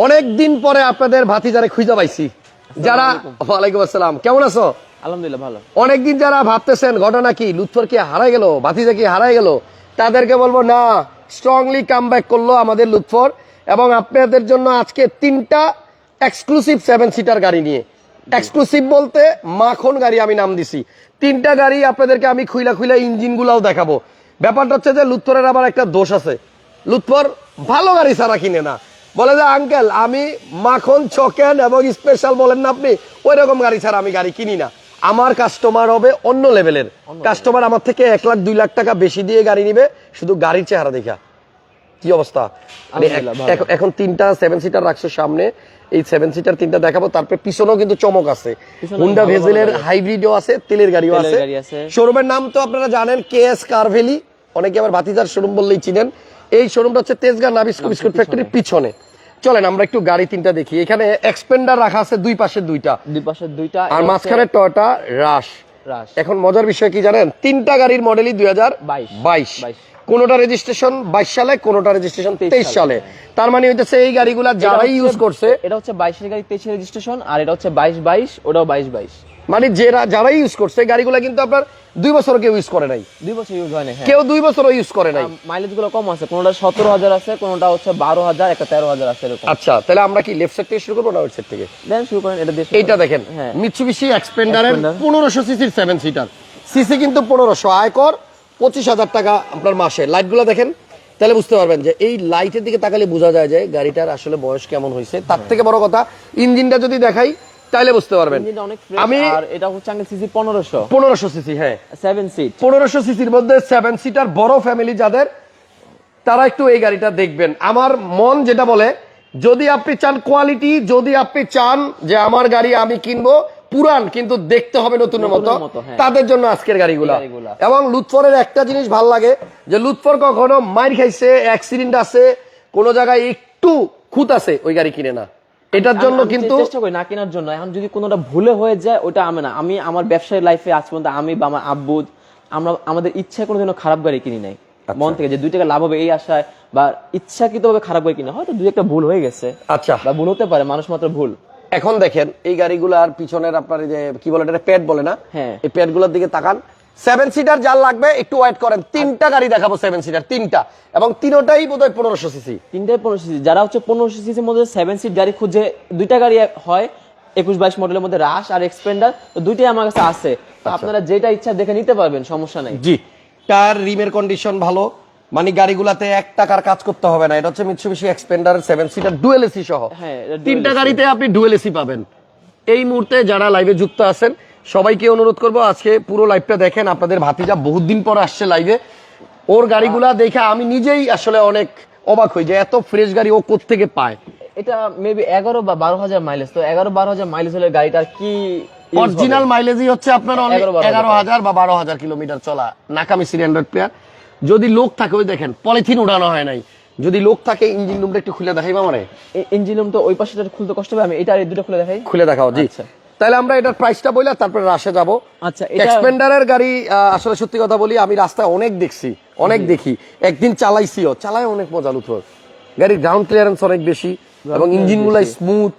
অনেক দিন পরে আপনাদের ভাতিজারে খুঁজে পাইছি। যারা ওয়ালাইকুম আসসালাম, কেমন আছো? আলহামদুলিল্লাহ ভালো। অনেকদিন যারা ভাবতেছেন ঘটনা কি, লুৎফর কি হারাই গেল, ভাতিজা কি হারাই গেল, তাদেরকে বলবো না, স্ট্রংলি কামব্যাক করলো আমাদের লুৎফর। এবং আপনাদের জন্য আজকে 3টা এক্সক্লুসিভ 7 সিটার গাড়ি নিয়ে, এক্সক্লুসিভ বলতে মাখন গাড়ি আমি নাম দিছি। 3টা গাড়ি আপনাদেরকে আমি খুইলা ইঞ্জিন গুলাও দেখাবো। ব্যাপারটা হচ্ছে যে লুৎফরের আবার একটা দোষ আছে, লুৎফর ভালো গাড়ি ছাড়া কিনে না। বলে যে আঙ্কেল আমি মাখন চকেন এবং স্পেশাল বলেন না আপনি, ওই রকম গাড়ি ছাড়া আমি গাড়ি কিনি না। আমার কাস্টমার হবে অন্য লেভেলের কাস্টমার, আমার থেকে 1 লাখ 2 লাখ টাকা বেশি দিয়ে গাড়ি নিবে শুধু গাড়ির চেহারা দেখা। কি অবস্থা? এখন 3টা 7 সিটার রাখছো সামনে, এই 7 সিটার 3টা দেখাবো। তারপরে পিছনেও কিন্তু চমক আছে, হুন্ডা ভেজেলের হাইব্রিডও আছে, তেলের গাড়িও আছে। শোরুমের নাম তো আপনারা জানেন, কেএস কার ভ্যালি, অনেকে আবার ভাতিজার শোরুম বললেই চিনেন। এই শোরুমটা হচ্ছে তেজগাঁ নাবিস্কো বিস্কুট ফ্যাক্টরির পিছনে। চলেন আমরা একটু গাড়ি 3টা দেখি। এখানে এক্সপেন্ডার রাখা আছে দুই পাশে দুইটা, আর মাঝখানে টয়োটা রাশ। এখন মজার বিষয় কি জানেন, 3টা গাড়ির মডেলই 2022, কোনটা রেজিস্ট্রেশন 22 সালে, কোনটা রেজিস্ট্রেশন 23 সালে। তার মানে হইতেছে এই গাড়িগুলা যারাই ইউজ করছে, এটা হচ্ছে 22 এর গাড়ি 23 রেজিস্ট্রেশন, আর এটা হচ্ছে 22, ওটাও 22। মানে যারাই ইউজ করছে গাড়িগুলা কিন্তু আপনার 2 বছর কেউ ইউজ করে নাই, 2 বছর ইউজ হয় না, কেউ 2 বছরও ইউজ করে নাই। মাইলেজ গুলো কম আছে, কোনটা 17,000 আছে, কোনটা হচ্ছে 12,000, একটা 13,000 আছে এরকম। আচ্ছা, তাহলে আমরা কি লেফট সাইড থেকে শুরু করব না রাইট সাইড থেকে? দেন শুরু করেন। এটা দিয়ে এইটা দেখেন, মিৎসুবিশি এক্সপেন্ডারের 1500 সিসির 7 সিটার, সিসি কিন্তু 1500, আয়কর 25,000 টাকা আপনার মাসে। লাইটগুলো দেখেন, তাহলে বুঝতে পারবেন যে এই লাইটের দিকে তাকালে বোঝা যায় যে গাড়িটার আসলে বয়স কেমন হয়েছে। তার থেকে বড় কথা ইঞ্জিনটা যদি দেখাই তাহলে বুঝতে পারবেন। আমি আর এটা হচ্ছে আঙ্কেল সিসি 1500 সিসি, হ্যাঁ 7 সিট, 1500 সিসির মধ্যে 7 সিটার বড় ফ্যামিলি যাদের, তারা একটু এই গাড়িটা দেখবেন। আমার মন যেটা বলে, যদি আপনি চান কোয়ালিটি, যদি আপনি চান যে আমার গাড়ি আমি কিনবো পুরান কিন্তু দেখতে হবে নতুনের মতো, তাদের জন্য আজকের গাড়িগুলা। এবং লুৎফরের একটা জিনিস ভাল লাগে যে লুৎফর কখনো মাইর খাইছে, অ্যাক্সিডেন্ট আছে, কোন জায়গায় একটু খুঁত আছে, ওই গাড়ি কিনে না। এটার জন্য কিন্তু চেষ্টা করি না কেনার জন্য। এখন যদি কোনোটা ভুলে হয়ে যায়, ওটা আমি না, আমি আমার ব্যবসায়ী লাইফে আজ পর্যন্ত আমি বা আমার আব্বু আমরা আমাদের ইচ্ছায় কোনোদিনও খারাপ গাড়ি কিনি নাই, মন থেকে যে 2 টাকা লাভ হবে এই আশায় বা ইচ্ছাকৃতভাবে খারাপ গাড়ি কিনা। হয়তো 2 একটা ভুল হয়ে গেছে, আচ্ছা, বা ভুল হতে পারে, মানুষ মাত্র ভুল। এখন দেখেন এই গাড়িগুলার পিছনের আপনার যে কি বলে এটা, প্যাড বলে না, এই প্যাডগুলোর দিকে তাকান। 7 সিটার যার লাগবে একটু ওয়েট করেন, 3টা গাড়ি দেখাবো 7 সিটার, 3টা, এবং 3টাই বোধহয় 1500 সিসি। 3টাই 1500 সিসি। যারা হচ্ছে 1500 সিসির মধ্যে 7 সিট গাড়ি খুঁজে, 2টা গাড়ি হয় 21-22 মডেলের মধ্যে, রাশ আর এক্সপেন্ডার, তো 2টাই আমার কাছে আছে। তো আপনারা যেটা ইচ্ছা দেখে নিতে পারবেন, সমস্যা নাই। জি, টায়ার রিমের কন্ডিশন ভালো, মানে গাড়িগুলাতে 1 টাকার কাজ করতে হবে না। এটা হচ্ছে Mitsubishi expander 7 seater dual AC সহ। 3টা গাড়িতে আপনি ডুয়েল এসি পাবেন। এই মুহূর্তে যারা লাইভে যুক্ত আছেন সবাইকে অনুরোধ করবো আজকে পুরো লাইভটা দেখেন। আপনাদের ভাতিজা বহুত দিন পর আসছে লাইভে, ওর গাড়িগুলা দেখে আমি নিজেই আসলে অনেক অবাক হই যে এত ফ্রেশ গাড়ি ও কোত্থেকে পায়। এটা মেবি 11 বা 12,000 মাইলেজ। তো 11-12,000 মাইলেজ হলে গাড়িটার কি অরিজিনাল মাইলেজই হচ্ছে আপনার 11,000 বা 12,000 কিলোমিটার চলা, নাকামি 300 প্লেয়ার। যদি লোক থাকে, ওই দেখেন পলিথিন উড়ানো হয় নাই, যদি লোক থাকে ইঞ্জিন রুমটা একটু খুলে দেখাইবা। মানে ইঞ্জিন রুম তো ওই পাশেটা খুলতে কষ্ট হবে, আমি এটা এই দুটো খুলে দেখাই। খুলে দেখাও। জি, তাহলে আমরা এটার প্রাইসটা বইলা তারপরে রাশে যাব। আচ্ছা, এক্সপেন্ডারের গাড়ি আসলে সত্যি কথা বলি, আমি রাস্তায় অনেক দেখছি, অনেক দেখি, একদিন চালাইছিও, চালায় অনেক মজা। লুৎফর গাড়ির গ্রাউন্ড ক্লিয়ারেন্স অনেক বেশি এবং ইঞ্জিন গুলা স্মুথ,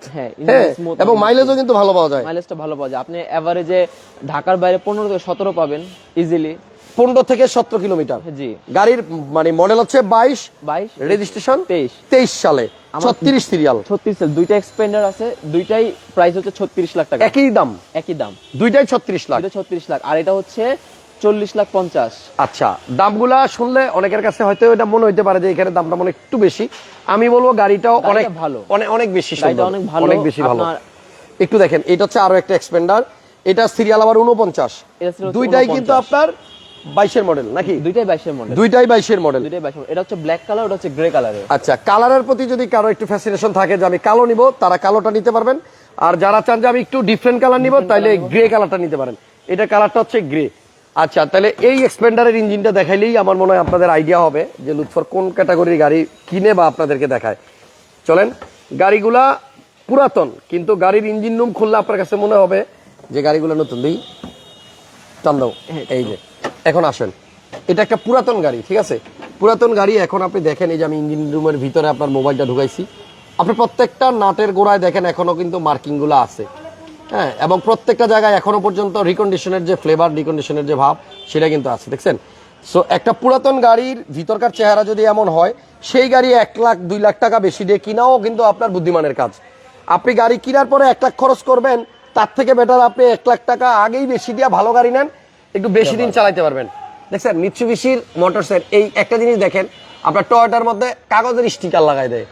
এবং মাইলেজও কিন্তু ভালো পাওয়া যায়। মাইলেজটা ভালো পাওয়া যায়। আপনি এভারেজে ঢাকার বাইরে 15 থেকে 17 পাবেন ইজিলি, 15 থেকে 17 কিলোমিটার। জি, গাড়ির মানে মডেল হচ্ছে 22, রেজিস্ট্রেশন 23 সালে, 36 সিরিয়াল। 36 সাল। 2টা এক্সপেন্ডার আছে, 2টাই প্রাইস হচ্ছে 36 লাখ টাকা। একই দাম, দুইটাই 36 লাখ। 36 লাখ, আর এটা হচ্ছে 40,50,000। আচ্ছা, দামগুলা শুনলে অনেকের কাছে হয়তো এটা মনে হইতে পারে যে এখানে দামটা মনে একটু বেশি। আমি বলবো গাড়িটাও অনেক ভালো, অনেক বেশি সুন্দর, অনেক বেশি ভালো। একটু দেখেন, এটা হচ্ছে আরো একটা এক্সপেন্ডার, এটা সিরিয়াল আবার 49। দুইটাই কিন্তু আপনার 22 এর মডেল নাকি? দুইটাই 22 এর মডেল, দুইটাই 22 এর মডেল। এটা হচ্ছে ব্ল্যাক কালার, ওটা হচ্ছে গ্রে কালারের। আচ্ছা, কালারের প্রতি যদি কারো একটু ফ্যাসিনেশন থাকে যে আমি কালো নিব, তারা কালোটা নিতে পারবেন। আর যারা চান যে আমি একটু ডিফারেন্ট কালার নিব, তাহলে গ্রে কালারটা নিতে পারেন। এটা কালারটা হচ্ছে গ্রে। আচ্ছা, তাহলে এই এক্সপেন্ডারের ইঞ্জিনটা দেখাইলেই আমার মনে হয় আপনাদের আইডিয়া হবে যে লুৎফর কোন ক্যাটাগরির গাড়ি কিনে বা আপনাদেরকে দেখায়। চলেন, গাড়িগুলা পুরাতন কিন্তু গাড়ির ইঞ্জিন রুম খুললে আপনার কাছে মনে হবে যে গাড়িগুলো নতুন। দিই টান দাও, এই যে এখন আসেন, এটা একটা পুরাতন গাড়ি, ঠিক আছে? পুরাতন গাড়ি। এখন আপনি দেখেন, এই যে আমি ইঞ্জিন রুমের ভিতরে আপনার মোবাইলটা ঢুকাইছি, আপনি প্রত্যেকটা নাটের গোড়ায় দেখেন এখনো কিন্তু মার্কিং গুলো আছে, হ্যাঁ, এবং প্রত্যেকটা জায়গায় এখনো পর্যন্ত রিকন্ডিশনের যে ফ্লেভার, রিকন্ডিশনের যে ভাব সেটা কিন্তু আছে, দেখছেন। সো একটা পুরাতন গাড়ির ভিতরকার চেহারা যদি এমন হয়, সেই গাড়ি 1 লাখ 2 লাখ টাকা বেশি দিয়ে কিনাও কিন্তু আপনার বুদ্ধিমানের কাজ। আপনি গাড়ি কেনার পরে 1 লাখ খরচ করবেন, তার থেকে বেটার আপনি 1 লাখ টাকা আগেই বেশি দিয়ে ভালো গাড়ি নেন, একটু বেশি দিন চালাতে পারবেন। দেখছেন মিৎসুবিশির মোটরসের এই একটা জিনিস দেখেন, আপনার টয়োটার মধ্যে কাগজের স্টিকার লাগাই দেয়,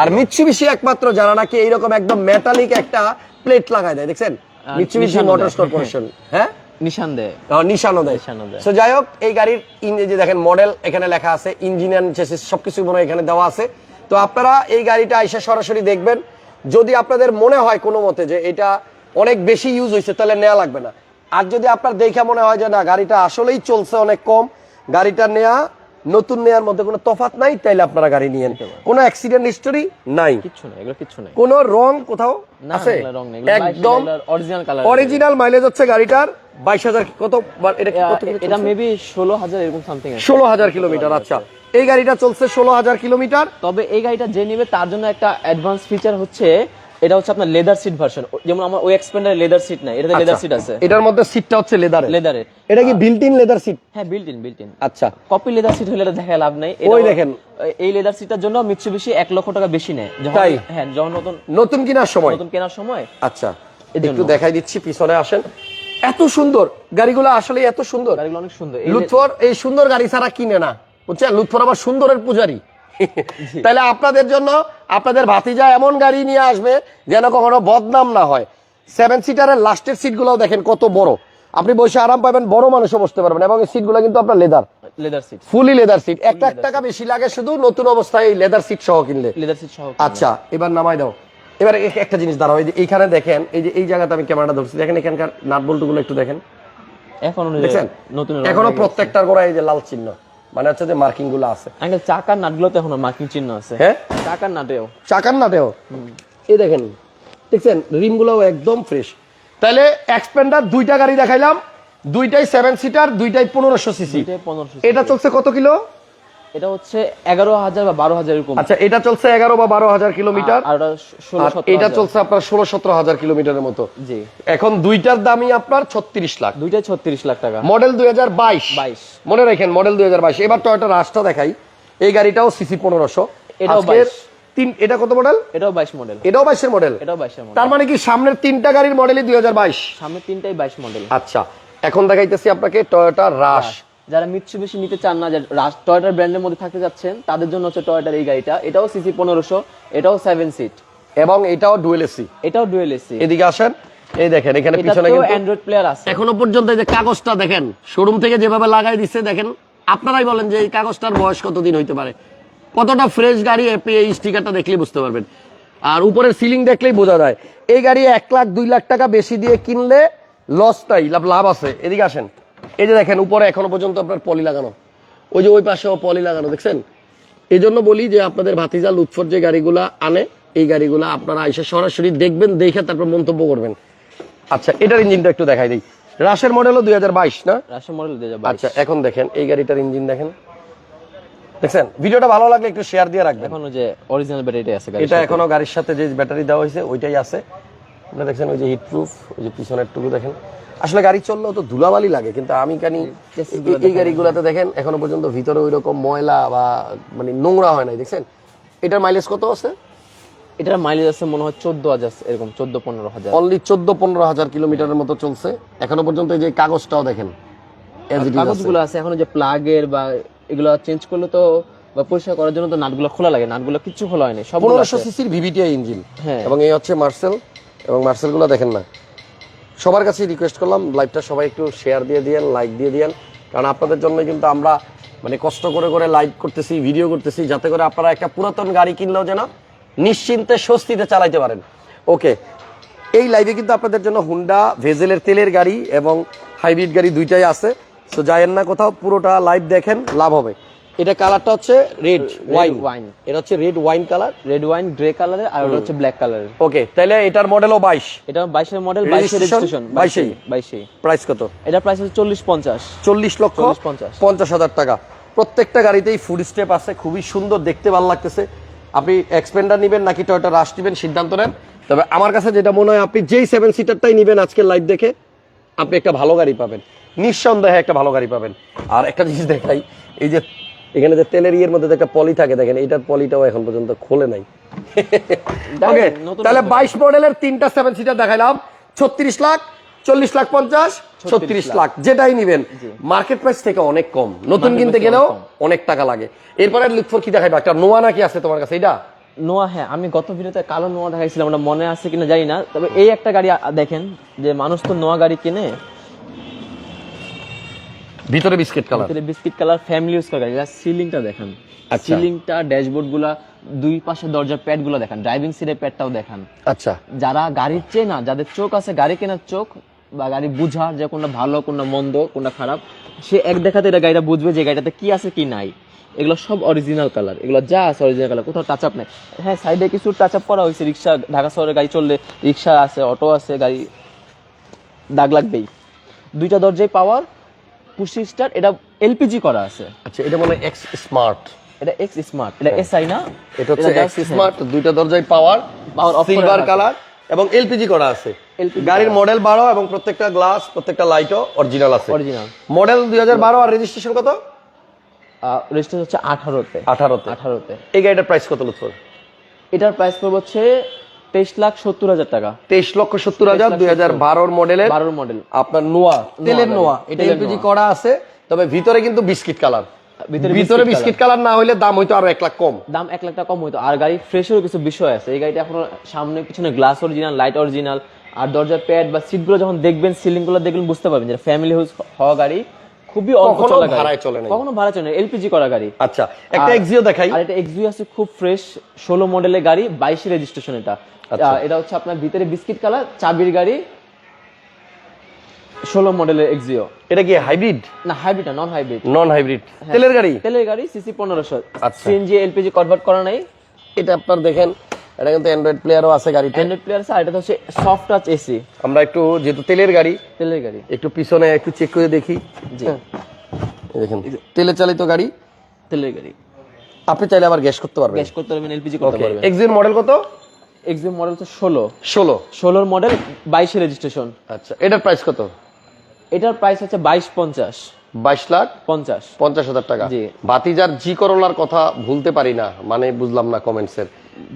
আর মিৎসুবিশি একমাত্র যারা নাকি এইরকম একদম মেটালিক একটা প্লেট লাগাই দেয়, দেখছেন মিৎসুবিশি মোটরস কর্পোরেশন, হ্যাঁ নিশান দেয়, নিশানও দেয়। সো যাই হোক, এই গাড়ির যে দেখেন মডেল এখানে লেখা আছে, ইঞ্জিনিয়ার চেসিস সবকিছু মনে হয় এখানে দেওয়া আছে। তো আপনারা এই গাড়িটা এসে সরাসরি দেখবেন, যদি আপনাদের মনে হয় কোনো মতে যে এটা অনেক বেশি ইউজ হয়েছে তাহলে নেওয়া লাগবে না। আর যদি আপনার দেখে মনে হয় যে না গাড়িটা আসলেই চলছে অনেক কম, গাড়িটা নেওয়া নতুন নেওয়ার মধ্যে কোনো তফাৎ নাই, তাইলে আপনারা গাড়ি নিয়ে নেন। কোনো অ্যাক্সিডেন্ট হিস্টোরি নাই, কিছু নাই, এগুলো কিছু নাই, কোনো রং কোথাও আছে, একদম অরিজিনাল কালার, অরিজিনাল মাইলেজ হচ্ছে গাড়িটার 22,000 কত, এটা কত, এটা মেবি 16,000 এরকম সামথিং, 16,000 কিলোমিটার। আচ্ছা, এই গাড়িটা চলছে 16,000 কিলোমিটার। তবে এই গাড়িটা যে নিবে তার জন্য একটা অ্যাডভান্স ফিচার হচ্ছে, এটা হচ্ছে আপনার লেদার সিট ভার্সন। যেমন আমার ওই এক্সপেন্ডার লেদার সিট নাই, এটাতে লেদার সিট আছে। এটার মধ্যে সিটটা হচ্ছে লেদারের। এটা কি বিল্ট ইন লেদার সিট? হ্যাঁ, বিল্ট ইন। আচ্ছা, কপি লেদার সিট হলে এটা দেখা লাভ নাই। ওই দেখেন এই লেদার সিটটার জন্য মিৎসুবিশি 1 লক্ষ টাকা বেশি নেয় যখন, হ্যাঁ, যখন নতুন কেনার সময়। আচ্ছা, একটু দেখাই দিচ্ছি, পিছনে আসেন। এত সুন্দর গাড়িগুলো, আসলে এত সুন্দর গাড়িগুলো, অনেক সুন্দর। লুৎফর এই সুন্দর গাড়ি ছাড়া কিনে না, বুঝছেন? লুৎফর আবার সুন্দরের পূজারি। তাহলে আপনাদের জন্য আপনাদের ভাতিজা এমন গাড়ি নিয়ে আসবে যেন কখনো বদনাম না হয়। 7 সিটারের লাস্টের সিট গুলো দেখেন কত বড়, আপনি বসে আরাম পাবেন, বড় মানুষও বসতে পারবেন। এবং এই সিট গুলো কিন্তু আপনার লেদার সিট, ফুলি লেদার সিট। 1 লাখ টাকা বেশি লাগে শুধু নতুন অবস্থায় এই লেদার সিট সহ কিনলে। আচ্ছা, এবার নামাই দাও। এবার একটা জিনিস দাঁড়াও, এইখানে দেখেন, এই যে এই জায়গাতে আমি ক্যামেরাটা ধরছি, দেখেন এখানকার নাট বল্টু গুলো একটু দেখেন, এখনো প্রত্যেকটার গোড়ায় এই যে লাল চিহ্ন, মানে হচ্ছে যে মার্কিং গুলো আছে। চাকার নাটগুলোতে এখনো মার্কিং চিহ্ন আছে। হ্যাঁ, চাকার নাটেও এই দেখেন, দেখছেন রিম গুলো একদম ফ্রেশ। তাহলে এক্সপেন্ডার দুইটা গাড়ি দেখাইলাম, দুইটাই 7 সিটার, দুইটাই 1500 সিসি। এটা চলছে কত কিলো? এটা হচ্ছে 11,000 বা 12,000 এরকম। আচ্ছা, এটা চলছে 11 বা 12,000 কিলোমিটার, আর এটা চলছে আপনার 16-17,000 কিলোমিটারের মতো। জি, এখন দুইটার দামই আপনার 36 লাখ, দুইটাই 36 লাখ টাকা। মডেল 2022, মনে রাখেন মডেল 2022। এবার টয়োটা রাশটা দেখাই, এই গাড়িটাও সিসি 1500, এটাও 22। এটা কত মডেল? এটাও 22 মডেল। এটাও 22 এর মডেল। তার মানে কি সামনের 3টা গাড়ির মডেলই 2022? সামনের 3টাই 22 মডেল। আচ্ছা, এখন দেখাইতেছি আপনাকে টয়োটা রাশ। যারা মিৎসুবিশি নিতে চান না, টয়োটার ব্র্যান্ডের মধ্যে থাকতে যাচ্ছেন, তাদের জন্য হচ্ছে টয়োটার এই গাড়িটা। এটাও সিসি 1500, এটাও 7 সিট, এবং এটাও ডুয়েল এসি। এদিকে আসেন, এই দেখেন এখানে পিছনে কিন্তু অ্যান্ড্রয়েড প্লেয়ার আছে। এখনো পর্যন্ত এই যে কাগজটা দেখেন, শোরুম থেকে যেভাবে লাগাই দিচ্ছে, দেখেন আপনারাই বলেন যে এই কাগজটার বয়স কতদিন হইতে পারে, কতটা ফ্রেশ গাড়ি। এই স্টিকারটা দেখলেই বুঝতে পারবেন, আর উপরের সিলিং দেখলেই বোঝা যায়। এই গাড়ি 1 লাখ 2 লাখ টাকা বেশি দিয়ে কিনলে লস নাই, লাভ আছে। এদিকে আসেন, এই যে দেখেন উপরে এখনো পর্যন্ত আপনার পলি লাগানো, ওই যে ওই পাশেও পলি লাগানো, দেখছেন? এই জন্য বলি যে আপনাদের ভাতিজা লুৎফর যে গাড়িগুলা আনে, এই গাড়িগুলা আপনারা এসে সরাসরি দেখবেন, দেখে তারপর মন্তব্য করবেন। আচ্ছা, এটার ইঞ্জিনটা একটু দেখাই দিই। রাশের মডেলও 2022 না? রাশের মডেল 2022। আচ্ছা, এখন দেখেন এই গাড়িটার ইঞ্জিন দেখেন, দেখছেন? ভিডিওটা ভালো লাগলে একটু শেয়ার দিয়ে রাখবেন। এখনো যে অরিজিনাল ব্যাটারি আছে, এটা এখনো গাড়ির সাথে যে ব্যাটারি দেওয়া হয়েছে ওইটাই আছে। আপনারা দেখছেন ওই যে হিট প্রুফ, ওই যে পিছনের টুকু দেখেন। আসলে গাড়ি চললেও তো ধুলাবালি লাগে, কিন্তু আমি কানি এই গাড়িগুলোতে দেখেন এখনো পর্যন্ত ভিতরে ওই রকম ময়লা বা মানে নোংরা হয় নাই, দেখছেন? এটার মাইলেজ কত আছে? এটার মাইলেজ আছে মনে হয় 14,000 এরকম, 14-15,000, অনলি 14-15,000 কিলোমিটারের মতো চলছে এখনো পর্যন্ত। এই যে কাগজটাও দেখেন, কাগজগুলো আছে। এখনো যে প্লাগের বা এগুলো চেঞ্জ করলে তো বা পরিষ্কার করার জন্য তো নাটগুলো খোলা লাগে, নাটগুলো কিছু খোলা হয়নি, সব 1500 সিসির ভিভিটিআই ইঞ্জিন। এবং এই হচ্ছে মার্সেল, এবং মার্সেলগুলো দেখেন না। সবার কাছে রিকোয়েস্ট করলাম লাইভটা সবাই একটু শেয়ার দিয়ে দিয়েন, লাইক দিয়ে দিয়েন, কারণ আপনাদের জন্য কিন্তু আমরা মানে কষ্ট করে করে লাইভ করতেছি, ভিডিও করতেছি, যাতে করে আপনারা একটা পুরাতন গাড়ি কিনলেও যেন নিশ্চিন্তে স্বস্তিতে চালাইতে পারেন। ওকে, এই লাইভে কিন্তু আপনাদের জন্য হুন্ডা ভেজেলের তেলের গাড়ি এবং হাইব্রিড গাড়ি দুইটাই আছে। তো যায়েন না কোথাও, পুরোটা লাইভ দেখেন, লাভ হবে। এটা কালারটা হচ্ছে রেড ওয়াইন, এটা হচ্ছে red wine colour, red wine grey কালারের, আর ওটা হচ্ছে ব্ল্যাক কালারের। ওকে, তাহলে এটার মডেলও 22, এটা 22 এর মডেল, 22 এর রেজিস্ট্রেশন, 22 প্রাইস কত? এটা প্রাইস হচ্ছে 40 লক্ষ 50 হাজার টাকা। প্রত্যেকটা গাড়িতেই ফুড স্টেপ আছে, খুবই সুন্দর, দেখতে ভালো লাগতেছে। আপনি এক্সপেন্ডার নেবেন নাকি টয়োটা রাশ নেবেন সিদ্ধান্ত নেন। তবে আমার কাছে যেটা মনে হয় আপনি যেই 7 সিটারটাই নেবেন আজকের লাইভ দেখে আপনি একটা ভালো গাড়ি পাবেন, নিঃসন্দেহে একটা ভালো গাড়ি পাবেন। আর একটা জিনিস দেখাই, এই যে এখানে যে তেলের ইয়ের মধ্যে যে একটা পলি থাকে দেখেন, এইটার পলিটাও এখন পর্যন্ত খোলে নাই। ওকে, তাহলে 22 মডেলের 3টা 7 সিটার দেখাইলাম, 36 লাখ, 40 লাখ 50, 36 লাখ, যেটাই নিবেন মার্কেট প্রাইস থেকে অনেক কম। নতুন কিনতে গেলেও অনেক টাকা লাগে। এরপরে লুৎফর কি দেখাইবা? একটা নোয়া নাকি আছে তোমার কাছে? এটা নোয়া, হ্যাঁ আমি গত ভিডিওতে কালো নোয়া দেখাইছিলাম, ওটা মনে আছে কিনা জানি না। তবে এই একটা গাড়ি দেখেন, যে মানুষ তো নোয়া গাড়ি কিনে, ভিতরে বিস্কিট কালার, ভিতরে বিস্কিট কালার, ফ্যামিলি ইউজ করা গাড়ি। সিলিংটা দেখেন, আচ্ছা। সিলিংটা, ড্যাশবোর্ড গুলা, দুই পাশে দরজার প্যাড গুলো দেখেন, ড্রাইভিং সিটের প্যাডটাও দেখেন। আচ্ছা, যারা গাড়ি চেনা, যাদের চোখ আছে গাড়ি কেনার চোখ, বা গাড়ি বুঝার যে কোনটা ভালো কোনটা মন্দ কোনটা খারাপ, সে এক দেখাতে এটা গাড়িটা বুঝবে যে গাড়িটাতে কি আছে কি নাই। এগুলো সব অরিজিনাল কালার, এগুলো যা আছে অরিজিনাল কালার, কোথাও টাচ আপ নাই। হ্যাঁ, সাইডে কিছু টাচ আপ করা হয়েছে, রিক্সা, ঢাকা শহরে গাড়ি চললে রিক্সা আছে, অটো আছে, গাড়ি দাগ লাগবেই। দুইটা দরজায় পাওয়ার, পুশি স্টার্ট, এটা এলপিজি করা আছে। আচ্ছা, এটা মনে হয় এক্স স্মার্ট, এটা এক্স স্মার্ট, এটা এসআই না, এটা হচ্ছে এক্স স্মার্ট, দুইটা দরজায় পাওয়ার, পাওয়ার অফ সিলভার কালার এবং এলপিজি করা আছে। গাড়ির মডেল 12 এবং প্রত্যেকটা গ্লাস, প্রত্যেকটা লাইটও অরিজিনাল আছে। অরিজিনাল মডেল 2012 আর রেজিস্ট্রেশন কত? রেজিস্ট্রেশন হচ্ছে 18 তে। 18 তে। এই গাড়িটার প্রাইস কত লুৎফর? এটার প্রাইস পড়বে হচ্ছে 23,70,000 টাকা। 23,70,000, 2012 মডেলের 12 মডেল আপনার নোয়া, তেলের নোয়া। এটা তেলের এলপিজি নোয়া। করা আছে, তবে ভিতরে কিন্তু বিস্কিট কালার। ভিতরে বিস্কিট কালার না হইলে দাম হইতো আরো 1 লাখ কম, দাম 1 লাখ টাকা কম হইতো। আর গাড়ি ফ্রেশেরও কিছু বিষয় আছে। এই গাড়িটা এখনো সামনে পিছনে গ্লাস অরিজিনাল, লাইট অরিজিনাল, আর দরজার প্যাড বা সিটগুলো যখন দেখবেন, সিলিং গুলো দেখবেন, বুঝতে পারবেন যে ফ্যামিলি হাউস হওয়া গাড়ি, খুবই অল্প কখনো চলা গাড়ি, ভাড়ায় চলে না, কখনো ভাড়া চলে না, এলপিজি করা গাড়ি। আচ্ছা, একটা এক্সিও দেখাই। আর এটা এক্সিও আছে, খুব ফ্রেশ, 16 মডেলের গাড়ি, 22 রেজিস্ট্রেশন। এটা এটা হচ্ছে আপনার ভিতরে বিস্কিট কালার, চাবির গাড়ি, 16 মডেলের এক্সিও। এটা কি হাইব্রিড? না, হাইব্রিড না, নন হাইব্রিড। নন হাইব্রিড, তেলের গাড়ি। তেলের গাড়ি, সিসি 1500, আচ্ছা। সিএনজি এলপিজি কনভার্ট করা নাই। এটা আপনার দেখেন, এটা কিন্তু অ্যান্ড্রয়েড প্লেয়ারও আছে গাড়িতে। অ্যান্ড্রয়েড প্লেয়ার আছে। আর এটা হচ্ছে সফট টাচ এসি। আমরা একটু, যেহেতু তেলের গাড়ি, তেলের গাড়ি একটু পিছনে একটু চেক করে দেখি। জি, এই দেখেন, তেলে চালিত গাড়ি। তেলের গাড়ি, আপনি চাইলে আবার গ্যাস করতে পারবেন। গ্যাস করতে পারবেন, এলপিজি করতে পারবেন। এক্সির মডেল কত? এক্সিও মডেল হচ্ছে 16 16 মডেল, 22 রেজিস্ট্রেশন। আচ্ছা, এটার প্রাইস কত? এটার প্রাইস হচ্ছে 22,50, 22,50,000 টাকা। জি। বাতিজার জি করলার কথা ভুলতে পারি না, মানে বুঝলাম না কমেন্টসের।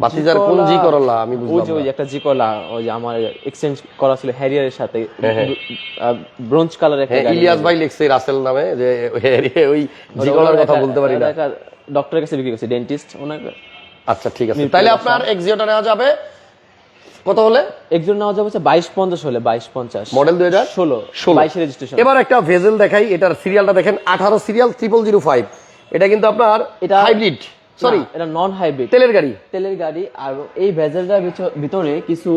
বাতিজার কোন জি করলা আমি ওই বুঝলাম যে ওই না। একটা জিকোলা, ওই যে আমার এক্সচেঞ্জ করা ছিল হ্যারিয়ারের সাথে, ব্রোঞ্জ কালার একটা হ্যাঁ, গাড়ি। ইলিয়াস ভাই লিখছে রাসেল নামে, যে ওই জি করলার কথা বলতে পারি না। ডক্টরের কাছে বিক্রি করছে, ডেন্টিস্ট ওনাকে। আচ্ছা, ঠিক আছে, তাহলে আপনার এক্সিওটা নেওয়া যাবে কত হলে? একজন নেওয়া যাবে হচ্ছে 22,50 হলে, 22,50 মডেল 2016, 22 রেজিস্ট্রেশন। এবার একটা ভেজেল দেখাই, এটার সিরিয়ালটা দেখেন, 18 সিরিয়াল 0005। এটা কিন্তু আপনার এটা হাইব্রিড, সরি এটা নন হাইব্রিড, তেলের গাড়ি। তেলের গাড়ি। আর এই ভেজেলটার ভিতরে কিছু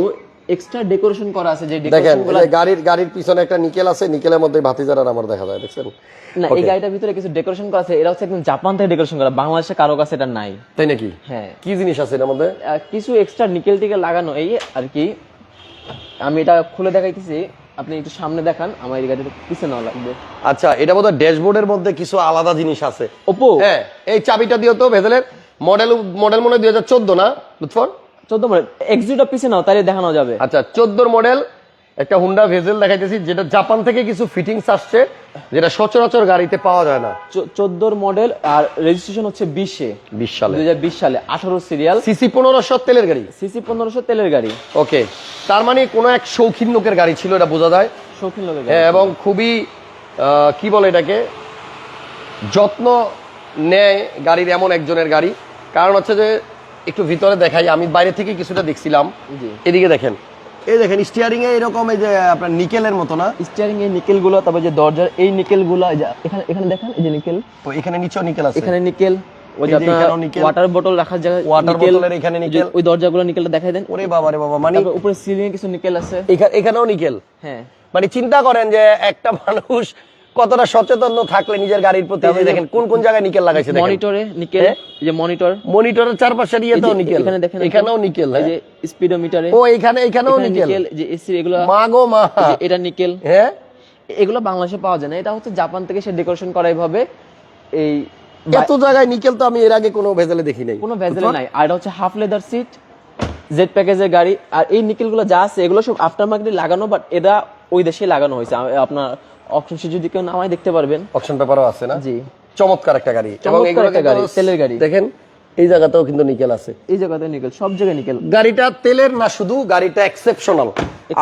এক্সট্রা ডেকোরেশন করা আছে, যে দেখেন, ডেকোরেশনগুলো এই যে গাড়ির পিছনে একটা নিকেল আছে, নিকেলের মধ্যে ভাতিজার আর আমার দেখা যায়, দেখছেন? না, এই গাড়িটার ভিতরে কিছু ডেকোরেশন করা আছে, এটা হচ্ছে একদম জাপান থেকে ডেকোরেশন করা, বাংলাদেশে কারো কাছে এটা নাই। তাই নাকি? হ্যাঁ, কি জিনিস আছে এর মধ্যে? কিছু এক্সট্রা নিকেল টিকেল লাগানো, এই আর কি। আমি এটা খুলে দেখাইতেছি, আপনি একটু সামনে দেখান, আমার এই গাড়িটা পিছনে নাও লাগবে। আচ্ছা, এটা বোধহয় ড্যাশবোর্ডের মধ্যে কিছু আলাদা জিনিস আছে। ওপো, হ্যাঁ, এই চাবিটা দিও তো। ভেজেলের মডেল মনে হয় 2014 না লুৎফর? 14 মডেল। এক্সিটা পিছনে নাও, তাহলে দেখানো যাবে। আচ্ছা, 14 মডেল একটা হুন্ডা ভেজেল দেখাইতেছি, যেটা জাপান থেকে কিছু ফিটিংস আসছে, যেটা সচরাচর গাড়িতে পাওয়া যায় না। 14 মডেল, আর রেজিস্ট্রেশন হচ্ছে 20 সালে, 2020 সালে, 18 সিরিয়াল, সিসি 1500 তেলের গাড়ি। সিসি 1500 তেলের গাড়ি। ওকে, তার মানে কোনো এক শৌখিন লোকের গাড়ি ছিল, এটা বোঝা যায়। শৌখিন লোকের গাড়ি। হ্যাঁ, এবং খুবই কি বলে এটাকে, যত্ন নেয় গাড়ির, এমন একজনের গাড়ি। কারণ হচ্ছে যে, একটু ভিতরে দেখাই, আমি বাইরে থেকে কিছুটা দেখছিলাম। জি, এদিকে দেখেন, এই দেখেন স্টিয়ারিং এ এরকম, এই যে আপনার নিকেলের মতো না, স্টিয়ারিং এর নিকেল গুলো, তারপর যে দরজার এই নিকেল গুলো, এখানে এখানে দেখেন, এই যে নিকেল, তো এখানে নিচেও নিকেল আছে, এখানে নিকেল, ওই যে এই যে এখানেও নিকেল। ওয়াটার বোতল রাখার জায়গা, ওয়াটার বোতলের এখানে নিকেল, ওই দরজাগুলো নিকেলটা দেখাই দেন। ওরে বাবা রে বাবা, মানে তারপর উপরে সিলিং এ কিছু নিকেল আছে, এখানেও নিকেল। হ্যাঁ, মানে চিন্তা করেন যে একটা মানুষ কতটা সচেতন থাকলে নিজের গাড়ির প্রতি। দেখেন কোন কোন জায়গায় নিকেল লাগাইছে, দেখেন মনিটরে নিকেল, এই যে মনিটরের চারপাশে ইয়েতেও নিকেল, এখানে দেখেন, এখানেও নিকেল, এই যে স্পিডোমিটারে, ও এখানেও নিকেল, যে এসি, এগুলো মা গো মা, এটা নিকেল। হ্যাঁ, এগুলো বাংলাদেশে পাওয়া যায় না, এটা হচ্ছে জাপান থেকে সে ডেকোরেশন করা এইভাবে, এই এত জায়গায় নিকেল তো আমি এর আগে কোনো ভেজালে দেখি নাই। কোনো ভেজাল নাই। আর এটা হচ্ছে হাফ লেদার সিট, জেড প্যাকেজের গাড়ি। আর এই নিকেলগুলো যা আছে এগুলো সব আফটার মার্কেটে লাগানো, বাট এটা ওই দেশে লাগানো হয়েছে। আপনার অপশন শীট যদি কেউ নামায় দেখতে পারবেন, অপশন পেপারও আছে না? জি, চমৎকার একটা গাড়ি। এবং চমৎকার এগুলো একটা গাড়ি, তেলের গাড়ি। দেখেন এই জায়গাতেও কিন্তু নিকেল আছে, এই জায়গাতে নিকেল, সব জায়গায় নিকেল। গাড়িটা তেলের না, শুধু গাড়িটা এক্সেপশনাল।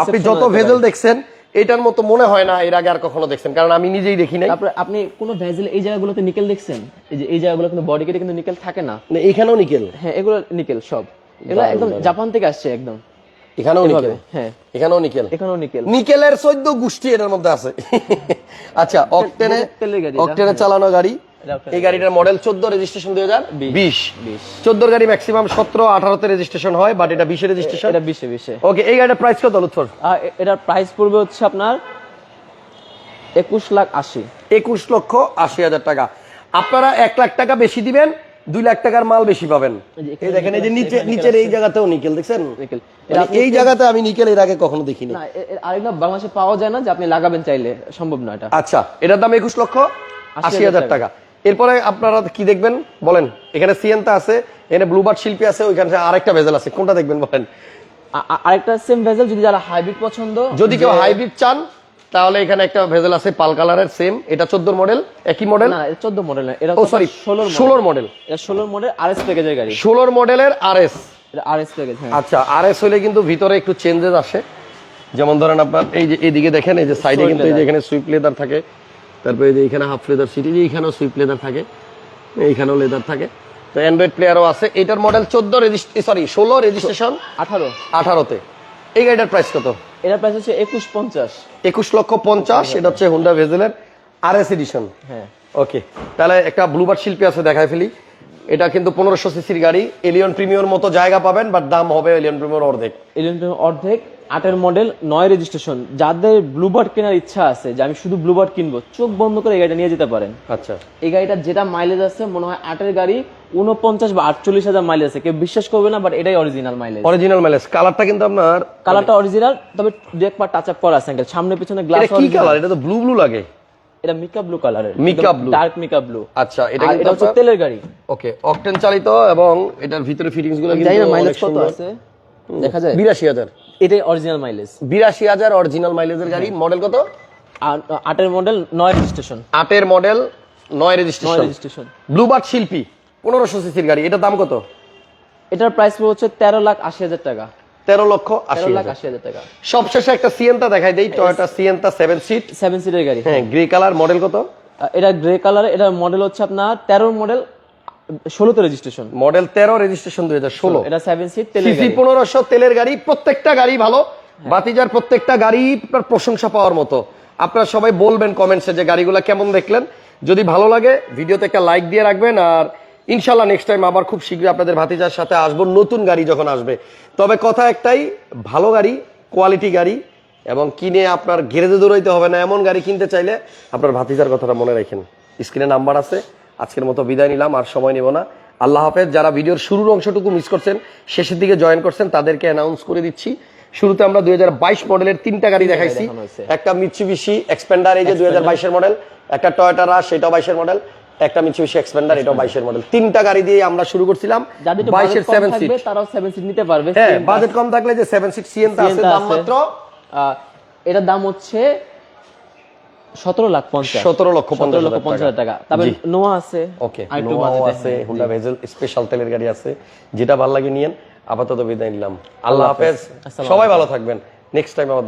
আপনি যত একটা ভেজেল দেখছেন এটার মতো মনে হয় না এর আগে আর কখনো দেখছেন, কারণ আমি নিজেই দেখি নাই। তারপরে আপনি কোনো ভেজাল এই জায়গাগুলোতে নিকেল দেখছেন? এই যে এই জায়গাগুলো কিন্তু বডি কেটে কিন্তু নিকেল থাকে না। না, এখানেও নিকেল? হ্যাঁ, এগুলো নিকেল সব। এগুলো একদম জাপান থেকে আসছে একদম। এখানেও নিকেল? হ্যাঁ, এখানেও নিকেল। এখানেও নিকেল। নিকেলের 14 গোষ্ঠী এর মধ্যে আছে। আচ্ছা, অকটেনে, তেলের গাড়ি, অকটেনে চালানো গাড়ি। এই গাড়িটার মডেল 14, রেজিস্ট্রেশন 2020। 14 গাড়ি ম্যাক্সিমাম 17, 18 তে রেজিস্ট্রেশন হয়, বাট এটা 20 এর রেজিস্ট্রেশন। এটা 20 এ। ওকে, এই গাড়িটার প্রাইস কত লুৎফর? এটার প্রাইস পড়বে হচ্ছে আপনার 21,80,000। 21,80,000 টাকা। আপনারা 1 লাখ টাকা বেশি দিবেন, 2 লাখ টাকার মাল বেশি পাবেন। এই দেখেন, এই যে নিচের এই জায়গাতেও নিকেল দেখছেন? নিকেল। এই জায়গাতে আমি নিকেল এর আগে কখনো দেখিনি। না, আরেকটা বাংলাদেশে পাওয়া যায় না যে আপনি লাগাবেন চাইলে, সম্ভব না এটা। আচ্ছা, এটার দাম 21,80,000 টাকা। এরপরে আপনারা কি দেখবেন বলেন? এখানে সিয়েন্তা আছে, এখানে ব্লুবার্ড শিল্পী আছে, ওইখানে আরেকটা ভেজাল আছে, কোনটা দেখবেন বলেন? আরেকটা সেম ভেজাল, যদি যারা হাইব্রিড পছন্দ, যদি কেউ হাইব্রিড চান তাহলে এখানে একটা ভেজাল আছে পাল কালারের সেম। এটা 14 মডেল, একই মডেল না, এটা 14 মডেল না, এটা ও সরি 16 মডেল। এটা 16 মডেল আরএস প্যাকেজের গাড়ি। 16 মডেলের আরএস। এটা আরএস প্যাকেজ, হ্যাঁ। আচ্ছা, আরএস হলে কিন্তু ভিতরে একটু চেঞ্জেস আসে। যেমন ধরেন আপনার এই যে এদিকে দেখেন, এই যে সাইডে কিন্তু এই যে এখানে সুইপ লেদার থাকে, তারপরে এই যে এখানে হাফ লেদার সিট, এই যে এখানেও সুইপ লেদার থাকে, এইখানেও লেদার থাকে। তো অ্যান্ড্রয়েড প্লেয়ারও আছে। এটার মডেল 16 রেজিস্ট্রেশন 18 তে। এই গাড়িটার প্রাইস কত? এটার প্রাইস হচ্ছে 21,50,000। 21,50,000। এটা হচ্ছে হুন্ডা ভেজেলের আরএস এডিশন। হ্যাঁ, ওকে, তাহলে একটা ব্লুবার্ড শিল্পী আছে, দেখায় ফেলি। এটা কিন্তু 1500 সিসির গাড়ি। এলিয়ন প্রিমিয়র মতো জায়গা পাবেন, বাট দাম হবে এলিয়ন প্রিমিয়র অর্ধেক। অর্ধেক। 8 মডেল, 9 রেজিস্ট্রেশন। যাদের ব্লুবার্ড কেনার ইচ্ছা আছে যে আমি শুধু ব্লুবার্ড কিনবো, চোখ বন্ধ করে এই গাড়িটা নিয়ে যেতে পারেন। আচ্ছা, এই গাড়িটা যেটা মাইলেজ আছে মনে হয় 8 গাড়ি 49 বা 48,000 মাইলেজ আছে। কেউ বিশ্বাস করবে না, বাট এটাই অরিজিনাল মাইলেজ। Original mileage. কালারটা কিন্তু আপনার, কালারটা অরিজিনাল, তবে দু একবার টাচ আপ করা আছে। সামনে পিছনে গ্লাস। এটা কি কালার? এটা তো ব্লু ব্লু লাগে। এটা মিকা ব্লু কালারের, mica blue, dark mica blue. আচ্ছা, এটা এটা হচ্ছে তেলের গাড়ি। ওকে, অকটেন চালিত, এবং এটার ভিতরে ফিটিংস গুলো কিন্তু জানি না মাইলেজ কত আছে, দেখা যায় 82,000। এটাই অরিজিনাল মাইলেজ। 82,000 অরিজিনাল মাইলেজের গাড়ি। মডেল কত? 8 model, 9 registration. 8 model, 9 registration. Bluebird শিল্পী 1500 সিসির গাড়ি। এটা দাম কত? এটার প্রাইস হচ্ছে 13,80,000 টাকা। 13,80,000 টাকা। সবশেষে একটা সিয়েন্তা দেখাই দেই, টয়োটা সিয়েন্তা 7 সিট। 7 সিটের গাড়ি, হ্যাঁ, গ্রে কালার। মডেল কত? এটা গ্রে কালার। এটার মডেল হচ্ছে আপনার 13 মডেল, 16 তে রেজিস্ট্রেশন। Model 13, registration 2016। এটা 7 সিট তেলের সিসি গাড়ি। 1500 তেলের গাড়ি। প্রত্যেকটা গাড়ি ভালো, বাতিজার প্রত্যেকটা গাড়ি আপনার প্রশংসা পাওয়ার মতো। আপনারা সবাই বলবেন কমেন্টসে যে গাড়িগুলো কেমন দেখলেন। যদি ভালো লাগে ভিডিওতে একটা লাইক দিয়ে রাখবেন। আর ইনশাল্লাহ নেক্সট টাইম আবার খুব শীঘ্রই আপনাদের ভাতিজার সাথে আসবো, নতুন গাড়ি যখন আসবে। তবে কথা একটাই, ভালো গাড়ি, কোয়ালিটি গাড়ি, এবং কিনে আপনার গ্যারেজে দৌড়াইতে হবে না, এমন গাড়ি কিনতে চাইলে আপনার ভাতিজার কথাটা মনে রাখেন। স্ক্রিনে নাম্বার আছে। আজকের মতো বিদায় নিলাম, আর সময় নিব না। আল্লাহ হাফেজ। যারা ভিডিওর শুরুর অংশটুকু মিস করছেন, শেষের দিকে জয়েন করছেন, তাদেরকে অ্যানাউন্স করে দিচ্ছি। শুরুতে আমরা 2022 মডেলের 3টা গাড়ি দেখাইছি। একটা মিৎসুবিশি এক্সপেন্ডার, এই যে 2022 এর মডেল। একটা টয়োটা রাশ, সেটাও 22 এর মডেল। একটা মিৎসুবিশি এক্সপেন্ডার, এটাও 22 এর মডেল। 3টা গাড়ি দিয়ে আমরা শুরু করছিলাম। 22 এর 7 সিট, তারাও 7 সিট নিতে পারবে। হ্যাঁ, বাজেট কম থাকলে যে 7 সিট সিয়েন্তা আছে, দাম মাত্র এটার দাম হচ্ছে 17,50,000। 17,50,000 টাকা। তবে নোয়া আছে। ওকে, নোয়াও আছে, হুন্ডা ভেজেল স্পেশাল তেলের গাড়ি আছে। যেটা ভালো লাগে নিয়েন। আপাতত বিদায় নিলাম। আল্লাহ হাফেজ। সবাই ভালো থাকবেন। নেক্সট টাইম আবার